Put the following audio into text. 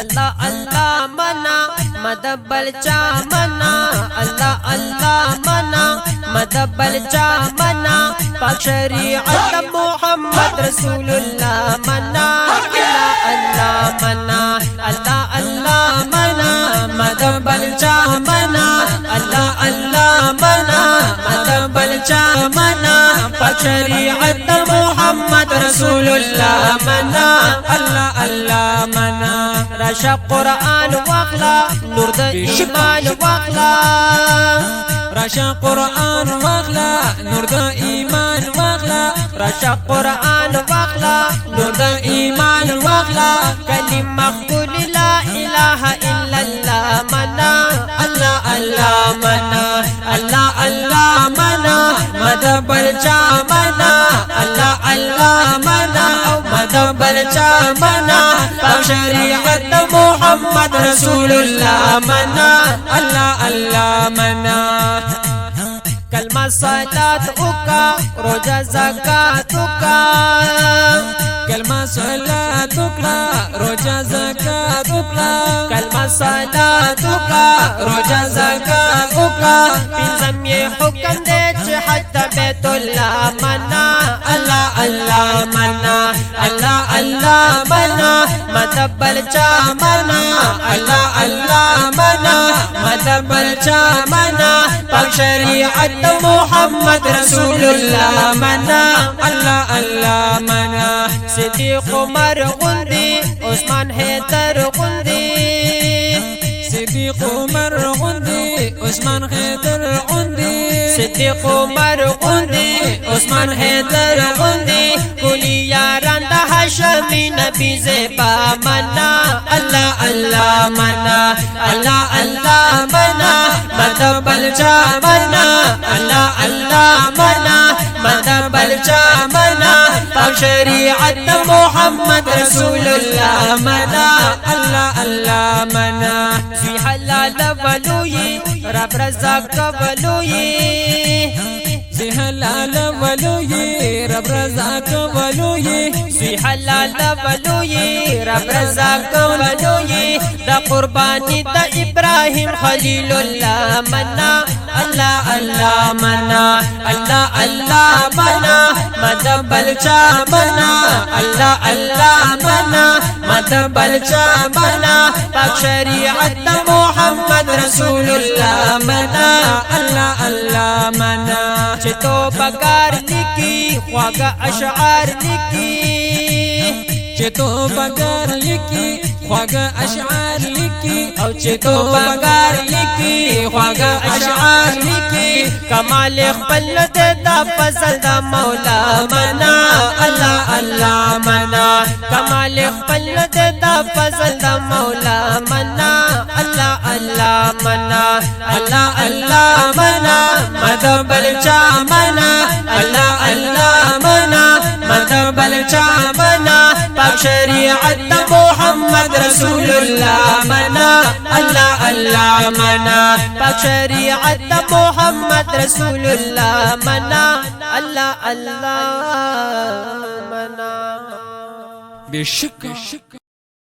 الله الله منا مدبل چا منا الله الله منا مدبل چا منا پاک شریعت محمد رسول الله منا الله الله منا الله الله منا مدبل چا منا الله الله منا مدبل چا منا پاک شریعت محمد رسول الله منا الله الله منا راشا قرآن واخلا نور د ایمان واخلا راشا قرآن واخلا نور د ایمان واخلا راشا قرآن واخلا نور د ایمان واخلا کلمه قول لا اله الا الله منا الله الله منا الله الله منا مدبل چا منا الله الله منا مدبل چا منا پاک شریعت محمد رسول الله منا الله الله منا کلمہ صلات اوکا روزہ زکات اوکا کلمہ صلات اوکا روزہ زکات اوکا کلمہ صلات اوکا روزہ زکات اوکا پنځم یې حکم دی چې حج بیت الله منا الله الله منا الله الله منا مدبل چا منا الله الله منا مدبل چا منا پاک شریعت محمد رسول الله منا الله الله منا صدیق عمر غندی عثمان حیدر غندی صدیق عمر غندی عثمان حیدر غندی صدیق عمر غندی عثمان حیدر غندی کلی یاران د هاشمی نبی زیبا منا الله الله منا الله الله منا مدبل چا منا الله الله منا مدبل چا منا پاک شریعت محمد رسول الله منا الله الله منا زی حلال ولوی رب رزاق ولوی زی حلال ولوی رب رزاق ولوی زی حلال ولوی رب رزاق ولوی دا قربانی دا ابراهیم خلیل الله منا الله الله منا الله الله منا مدبل چا منا الله الله منا مدبل چا منا پاک شریعت محمد رسول الله منا الله الله منا چتو بگار لکی خواگا اشعار لکی چتو بگار لکی خواگا اشعار لکی او چتو بگار لکی خواگا اشعار لکی کمال خپل دا فضل دا مولا منا الله الله منا کمال خپل دا فضل دا مولا منا الله الله منا الله الله منا مدبل چا منا الله الله منا مدبل چا منا پاک شریعت محمد رسول الله منا الله الله منا پاک شریعت محمد رسول الله منا الله الله منا بشک